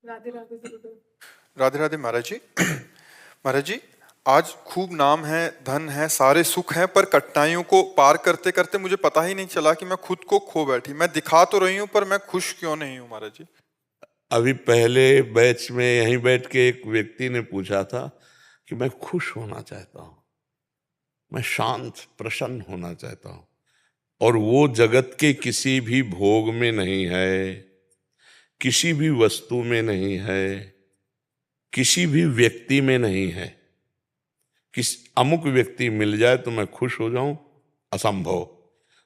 राधे राधे गुरुदेव। राधे राधे महाराज जी। महाराज जी, आज खूब नाम है, धन है, सारे सुख हैं, पर कठिनाइयों को पार करते करते मुझे पता ही नहीं चला कि मैं खुद को खो बैठी। मैं दिखा तो रही हूँ, पर मैं खुश क्यों नहीं हूँ महाराज जी। अभी पहले बैच में यहीं बैठ के एक व्यक्ति ने पूछा था कि मैं खुश होना चाहता हूँ, मैं शांत प्रसन्न होना चाहता हूँ, और वो जगत के किसी भी भोग में नहीं है, किसी भी वस्तु में नहीं है, किसी भी व्यक्ति में नहीं है। किस अमुक व्यक्ति मिल जाए तो मैं खुश हो जाऊं, असंभव।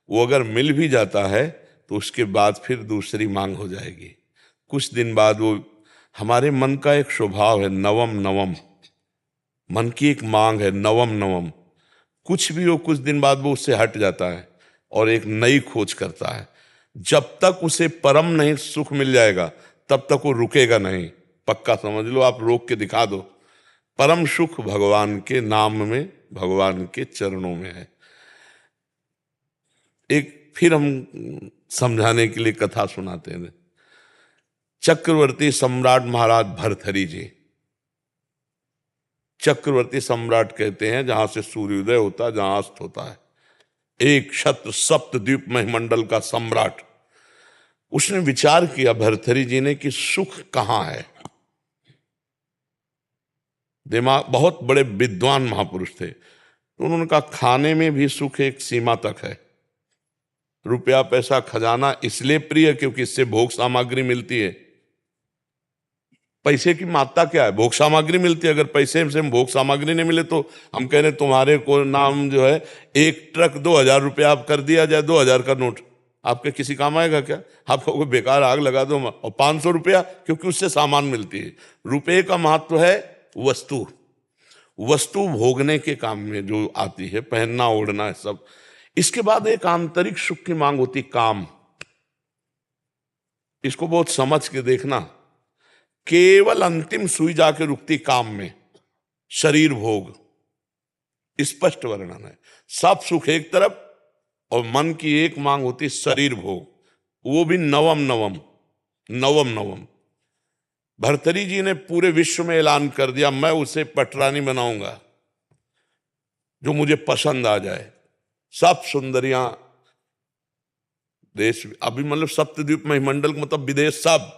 वो अगर मिल भी जाता है तो उसके बाद फिर दूसरी मांग हो जाएगी। कुछ दिन बाद वो, हमारे मन का एक स्वभाव है नवम नवम, मन की एक मांग है नवम नवम। कुछ भी हो, कुछ दिन बाद वो उससे हट जाता है और एक नई खोज करता है। जब तक उसे परम नहीं सुख मिल जाएगा तब तक वो रुकेगा नहीं। पक्का समझ लो, आप रोक के दिखा दो। परम सुख भगवान के नाम में, भगवान के चरणों में है। एक फिर हम समझाने के लिए कथा सुनाते हैं। चक्रवर्ती सम्राट महाराज भर्तहरि जी, चक्रवर्ती सम्राट कहते हैं जहां से सूर्योदय होता है, जहां अस्त होता है, एक छत्र सप्तद्वीप महिमंडल का सम्राट। उसने विचार किया भर्तहरि जी ने कि सुख कहां है। दिमाग, बहुत बड़े विद्वान महापुरुष थे, तो उन्होंने कहा खाने में भी सुख एक सीमा तक है। रुपया पैसा खजाना इसलिए प्रिय क्योंकि इससे भोग सामग्री मिलती है। पैसे की मात्रा क्या है, भोग सामग्री मिलती है। अगर पैसे से भोग सामग्री नहीं मिले तो हम कह रहे तुम्हारे को नाम जो है एक ट्रक 2000 रुपया आप कर दिया जाए, 2000 का नोट आपके किसी काम आएगा क्या? आपको कोई बेकार आग लगा दो। और 500 रुपया क्योंकि उससे सामान मिलती है। रुपये का महत्व है वस्तु, वस्तु भोगने के काम में जो आती है, पहनना ओढ़ना है सब। इसके बाद एक आंतरिक सुख की मांग होती, काम। इसको बहुत समझ के देखना। केवल अंतिम सुई जाके रुकती काम में, शरीर भोग। स्पष्ट वर्णन है। सब सुख एक तरफ और मन की एक मांग होती शरीर भोग, वो भी नवम नवम, नवम नवम। भर्तहरि जी ने पूरे विश्व में ऐलान कर दिया मैं उसे पटरानी बनाऊंगा जो मुझे पसंद आ जाए। सब सुंदरियां देश, अभी मतलब सप्तद्वीप महिमंडल मतलब विदेश सब।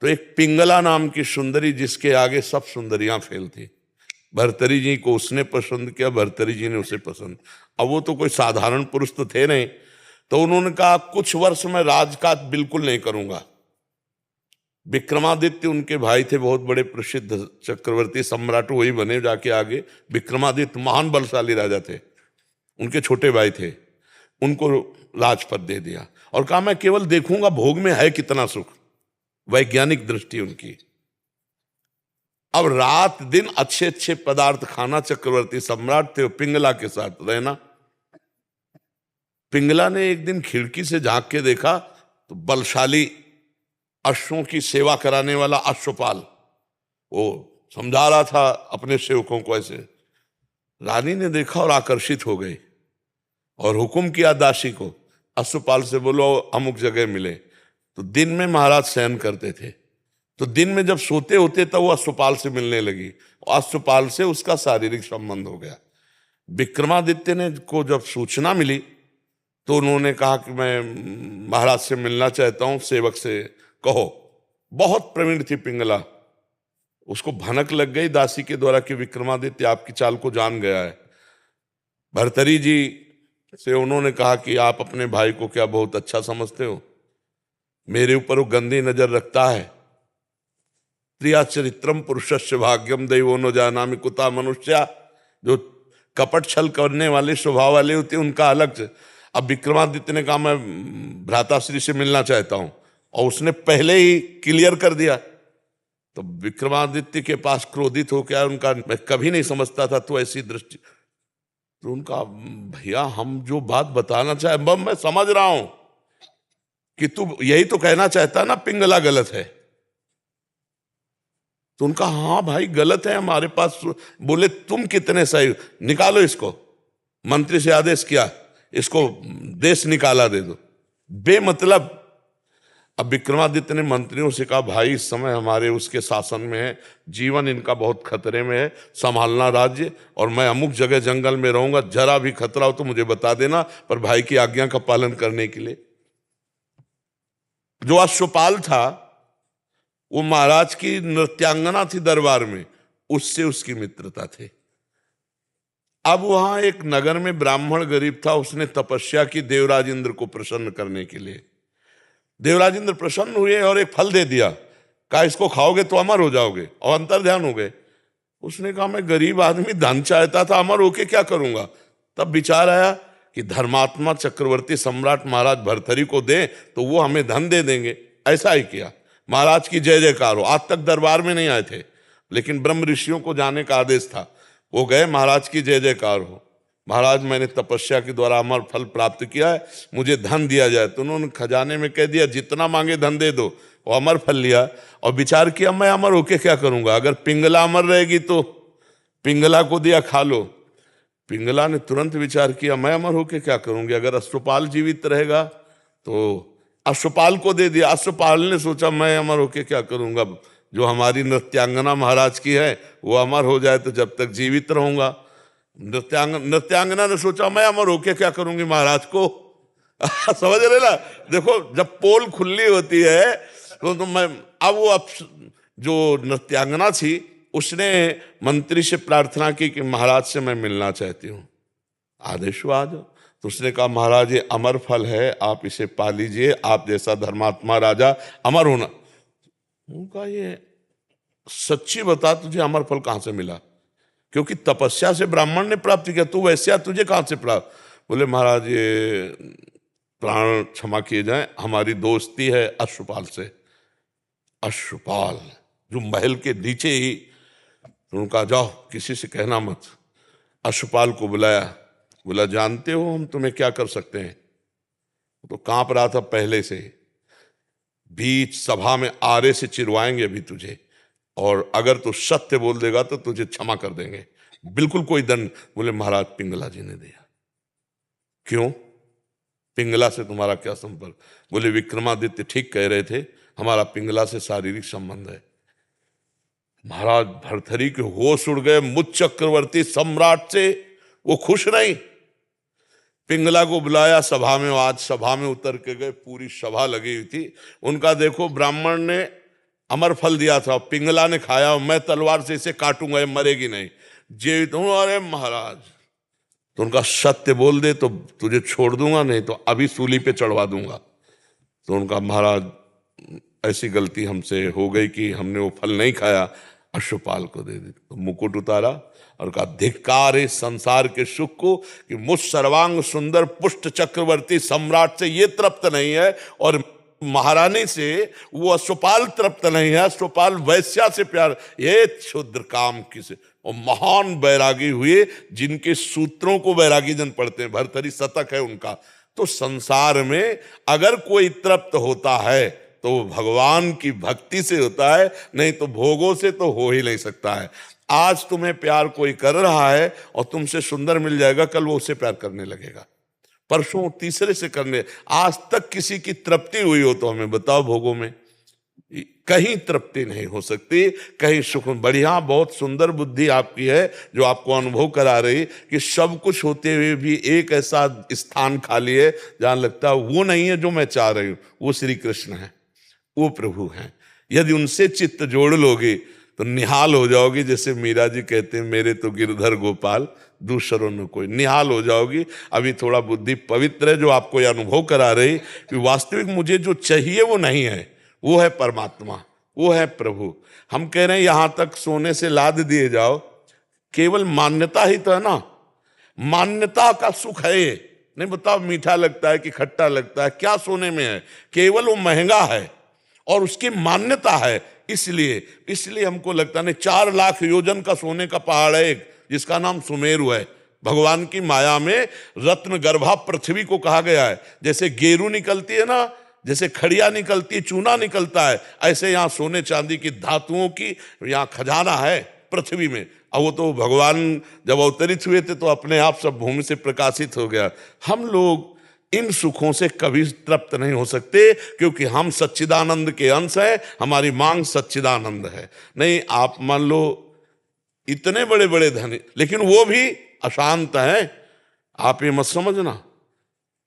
तो एक पिंगला नाम की सुंदरी जिसके आगे सब सुंदरियां फेल थी। भर्तहरि जी को उसने पसंद किया, भर्तहरि जी ने उसे पसंद। अब वो तो कोई साधारण पुरुष तो थे नहीं, तो उन्होंने कहा कुछ वर्ष में राजकाज बिल्कुल नहीं करूंगा। विक्रमादित्य उनके भाई थे, बहुत बड़े प्रसिद्ध चक्रवर्ती सम्राट, वही बने जाके आगे। विक्रमादित्य महान बलशाली राजा थे, उनके छोटे भाई थे, उनको राजपद दे दिया और कहा मैं केवल देखूंगा भोग में है कितना सुख। वैज्ञानिक दृष्टि उनकी। अब रात दिन अच्छे अच्छे पदार्थ खाना, चक्रवर्ती सम्राट थे, पिंगला के साथ रहना। पिंगला ने एक दिन खिड़की से झांक के देखा तो बलशाली अश्वों की सेवा कराने वाला अश्वपाल वो समझा रहा था अपने सेवकों को ऐसे। रानी ने देखा और आकर्षित हो गई और हुक्म किया दासी को, अश्वपाल से बोलो अमुक जगह मिले। तो दिन में महाराज शयन करते थे, तो दिन में जब सोते होते तब वो अश्वपाल से मिलने लगी, और अश्वपाल से उसका शारीरिक संबंध हो गया। विक्रमादित्य ने को जब सूचना मिली तो उन्होंने कहा कि मैं महाराज से मिलना चाहता हूं, सेवक से कहो। बहुत प्रवीण थी पिंगला, उसको भनक लग गई दासी के द्वारा कि विक्रमादित्य आपकी चाल को जान गया है। भर्तहरि जी से उन्होंने कहा कि आप अपने भाई को क्या बहुत अच्छा समझते हो, मेरे ऊपर वो गंदी नजर रखता है। प्रिया चरित्रम पुरुषस्य भाग्यम दैवो न जानामि कुता मनुष्या। जो कपट छल करने वाले स्वभाव वाले होते हैं उनका अलग से। अब विक्रमादित्य ने कहा मैं भ्राताश्री से मिलना चाहता हूं, और उसने पहले ही क्लियर कर दिया। तो विक्रमादित्य के पास क्रोधित हो क्या, उनका मैं कभी नहीं समझता था तो ऐसी दृष्टि। तो उनका भैया हम जो बात बताना चाहे मैं समझ रहा हूं कि तू यही तो कहना चाहता ना पिंगला गलत है। तो उनका हाँ भाई गलत है हमारे पास। बोले तुम कितने सही, निकालो इसको। मंत्री से आदेश किया इसको देश निकाला दे दो। बेमतलब अब विक्रमादित्य ने मंत्रियों से कहा, भाई इस समय हमारे उसके शासन में है, जीवन इनका बहुत खतरे में है, संभालना राज्य, और मैं अमुक जगह जंगल में रहूंगा, जरा भी खतरा हो तो मुझे बता देना, पर भाई की आज्ञा का पालन करने के लिए। जो अश्वपाल था वो महाराज की नृत्यांगना थी दरबार में, उससे उसकी मित्रता थी। अब वहां एक नगर में ब्राह्मण गरीब था, उसने तपस्या की देवराज इंद्र को प्रसन्न करने के लिए। देवराज इंद्र प्रसन्न हुए और एक फल दे दिया, कहा इसको खाओगे तो अमर हो जाओगे, और अंतर ध्यान हो गए। उसने कहा मैं गरीब आदमी, धन चाहता था, अमर होके क्या करूंगा। तब विचार आया कि धर्मात्मा चक्रवर्ती सम्राट महाराज भर्तरी को दें तो वो हमें धन दे देंगे। ऐसा ही किया, महाराज की जय जयकार हो। आज तक दरबार में नहीं आए थे, लेकिन ब्रह्म ऋषियों को जाने का आदेश था, वो गए, महाराज की जय जयकार हो, महाराज मैंने तपस्या के द्वारा अमर फल प्राप्त किया है, मुझे धन दिया जाए। तो उन्होंने खजाने में कह दिया जितना मांगे धन दे दो। वो अमर फल लिया और विचार किया मैं अमर होके क्या करूंगा, अगर पिंगला अमर रहेगी तो पिंगला को दिया खा लो। पिंगला ने तुरंत विचार किया मैं अमर होके क्या करूंगी, अगर अश्वपाल जीवित रहेगा तो अश्वपाल को दे दिया। अश्वपाल ने सोचा मैं अमर होके क्या करूंगा, जो हमारी नृत्यांगना महाराज की है वो अमर हो जाए तो जब तक जीवित रहूंगा। नृत्यांगना ने सोचा मैं अमर होके क्या करूंगी महाराज को। समझ रहे ना, देखो जब पोल खुली होती है तो मैं अब वो जो नृत्यांगना थी उसने मंत्री से प्रार्थना की कि महाराज से मैं मिलना चाहती हूँ, आदेश हुआ आ जाओ। तो उसने कहा महाराज ये अमर फल है, आप इसे पा लीजिए, आप जैसा धर्मात्मा राजा अमर होना। उनका ये सच्ची बता तुझे अमर फल कहां से मिला, क्योंकि तपस्या से ब्राह्मण ने प्राप्त किया, तू वैश्या तुझे कहां से प्राप्त। बोले महाराज ये प्राण क्षमा किए जाएं, हमारी दोस्ती है अश्वपाल से। अश्वपाल जो महल के नीचे ही, तो उनका जाओ किसी से कहना मत। अश्वपाल को बुलाया, बोला जानते हो हम तुम्हें क्या कर सकते हैं। तो कांप रहा था पहले से, बीच सभा में आरे से चिरवाएंगे अभी तुझे, और अगर तू सत्य बोल देगा तो तुझे क्षमा कर देंगे, बिल्कुल कोई दंड। बोले महाराज पिंगला जी ने दिया। क्यों, पिंगला से तुम्हारा क्या संपर्क। बोले विक्रमादित्य ठीक कह रहे थे, हमारा पिंगला से शारीरिक संबंध है। महाराज भर्तरी के होश उड़ गए, मुझ चक्रवर्ती सम्राट से वो खुश नहीं। पिंगला को बुलाया सभा में, आज सभा में उतर के गए, पूरी सभा लगी हुई थी। उनका देखो ब्राह्मण ने अमर फल दिया था, पिंगला ने खाया, मैं तलवार से इसे काटूंगा, ये मरेगी नहीं, जीवित हूं। अरे महाराज, तो उनका सत्य बोल दे तो तुझे छोड़ दूंगा, नहीं तो अभी सूली पे चढ़वा दूंगा। तो उनका महाराज ऐसी गलती हमसे हो गई कि हमने वो फल नहीं खाया, अश्वपाल को दे दी। तो मुकुट उतारा और कहा धिक्कार है संसार के सुख को कि मुझ सर्वांग सुंदर पुष्ट चक्रवर्ती सम्राट से ये तृप्त नहीं है, और महारानी से वो अश्वपाल तृप्त नहीं है। अश्वपाल वैश्या से प्यार, ये क्षुद्र काम किसे। और महान बैरागी हुए जिनके सूत्रों को बैरागी जन पढ़ते हैं, भर्तरी शतक है उनका। तो संसार में अगर कोई तृप्त होता है तो भगवान की भक्ति से होता है, नहीं तो भोगों से तो हो ही नहीं सकता है। आज तुम्हें प्यार कोई कर रहा है और तुमसे सुंदर मिल जाएगा, कल वो उससे प्यार करने लगेगा, परसों तीसरे से करने। आज तक किसी की तृप्ति हुई हो तो हमें बताओ, भोगों में कहीं तृप्ति नहीं हो सकती, कहीं सुख। बढ़िया, बहुत सुंदर बुद्धि आपकी है जो आपको अनुभव करा रही कि सब कुछ होते हुए भी एक ऐसा स्थान खाली है जहां लगता है वो नहीं है जो मैं चाह रही हूं। वो श्री कृष्ण है, वो प्रभु हैं। यदि उनसे चित्त जोड़ लोगे तो निहाल हो जाओगी। जैसे मीरा जी कहते हैं मेरे तो गिरधर गोपाल दूसरों न कोई, निहाल हो जाओगी। अभी थोड़ा बुद्धि पवित्र है जो आपको यह अनुभव करा रही कि वास्तविक मुझे जो चाहिए वो नहीं है, वो है परमात्मा, वो है प्रभु। हम कह रहे हैं यहां तक सोने से लाद दिए जाओ, केवल मान्यता ही तो है ना, मान्यता का सुख है ये। नहीं बताओ मीठा लगता है कि खट्टा लगता है, क्या सोने में है, केवल वो महंगा है और उसकी मान्यता है। इसलिए हमको लगता नहीं, 4 लाख योजन का सोने का पहाड़ है एक, जिसका नाम सुमेरु है। भगवान की माया में रत्न गर्भा पृथ्वी को कहा गया है। जैसे गेरू निकलती है ना, जैसे खड़िया निकलती है, चूना निकलता है, ऐसे यहाँ सोने चांदी की धातुओं की यहाँ खजाना है पृथ्वी में। अब वो तो भगवान जब अवतरित हुए थे तो अपने आप सब भूमि से प्रकाशित हो गया। हम लोग इन सुखों से कभी तृप्त नहीं हो सकते, क्योंकि हम सच्चिदानंद के अंश हैं, हमारी मांग सच्चिदानंद है। नहीं, आप मान लो इतने बड़े बड़े धनी, लेकिन वो भी अशांत हैं। आप ये मत समझना,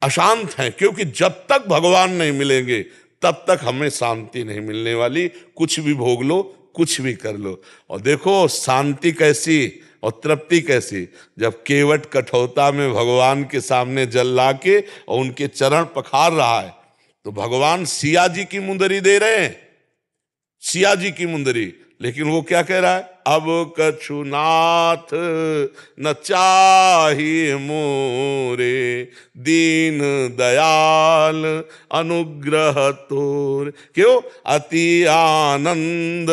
अशांत हैं, क्योंकि जब तक भगवान नहीं मिलेंगे तब तक हमें शांति नहीं मिलने वाली। कुछ भी भोग लो, कुछ भी कर लो, और देखो शांति कैसी और तृप्ति कैसी, जब केवट कठौता में भगवान के सामने जल ला के और उनके चरण पखार रहा है, तो भगवान सिया जी की मुंदरी दे रहे हैं, सिया जी की मुंदरी। लेकिन वो क्या कह रहा है, अब कछु नाथ न चाहिए मोरे, दीन दयाल अनुग्रह तोर। क्यों? अति आनंद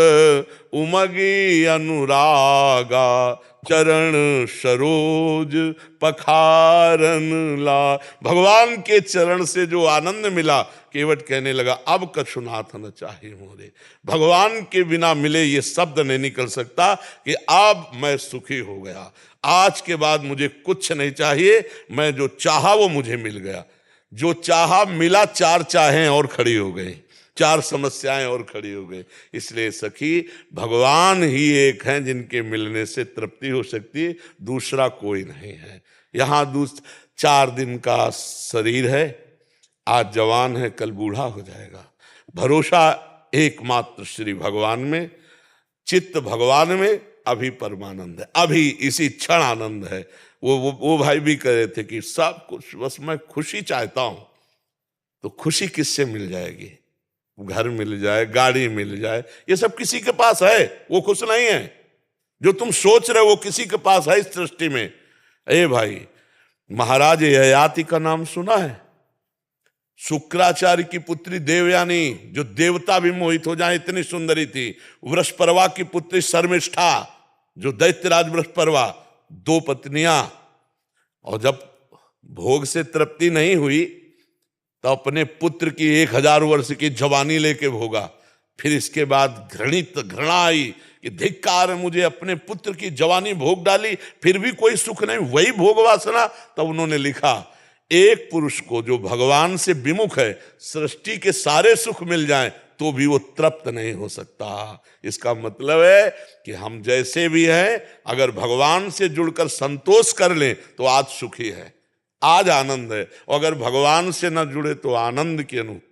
उमगी अनुरागा, चरण सरोज पखारन ला। भगवान के चरण से जो आनंद मिला, केवट कहने लगा अब कछुनाथ न चाहिए मोरे। भगवान के बिना मिले ये शब्द नहीं निकल सकता कि अब मैं सुखी हो गया, आज के बाद मुझे कुछ नहीं चाहिए, मैं जो चाहा वो मुझे मिल गया। जो चाहा मिला, चार चाहें और खड़ी हो गई, चार समस्याएं और खड़ी हो गई। इसलिए सखी, भगवान ही एक हैं जिनके मिलने से तृप्ति हो सकती है, दूसरा कोई नहीं है। यहाँ 4 दिन का शरीर है, आज जवान है कल बूढ़ा हो जाएगा। भरोसा एकमात्र श्री भगवान में, चित्त भगवान में, अभी परमानंद है, अभी इसी क्षण आनंद है। वो भाई भी कह रहे थे कि सब कुछ बस मैं खुशी चाहता हूं, तो खुशी किससे मिल जाएगी? घर मिल जाए, गाड़ी मिल जाए, ये सब किसी के पास है, वो खुश नहीं है। जो तुम सोच रहे हो वो किसी के पास है इस सृष्टि में। ए भाई, महाराज ययाति का नाम सुना है? शुक्राचार्य की पुत्री देवयानी, जो देवता भी मोहित हो जाए इतनी सुंदरी थी। वृषपर्वा की पुत्री शर्मिष्ठा, जो दैत्यराज वृषपर्वा, 2 पत्नियां। और जब भोग से तृप्ति नहीं हुई तो अपने पुत्र की 1000 वर्ष की जवानी लेके भोगा। फिर इसके बाद घृणा आई कि धिक्कार, मुझे अपने पुत्र की जवानी भोग डाली, फिर भी कोई सुख नहीं, वही भोग वासना। तब उन्होंने लिखा, एक पुरुष को जो भगवान से विमुख है, सृष्टि के सारे सुख मिल जाएं तो भी वो तृप्त नहीं हो सकता। इसका मतलब है कि हम जैसे भी हैं, अगर भगवान से जुड़कर संतोष कर लें तो आज सुखी है, आज आनंद है। और अगर भगवान से न जुड़े तो आनंद की अनुभूति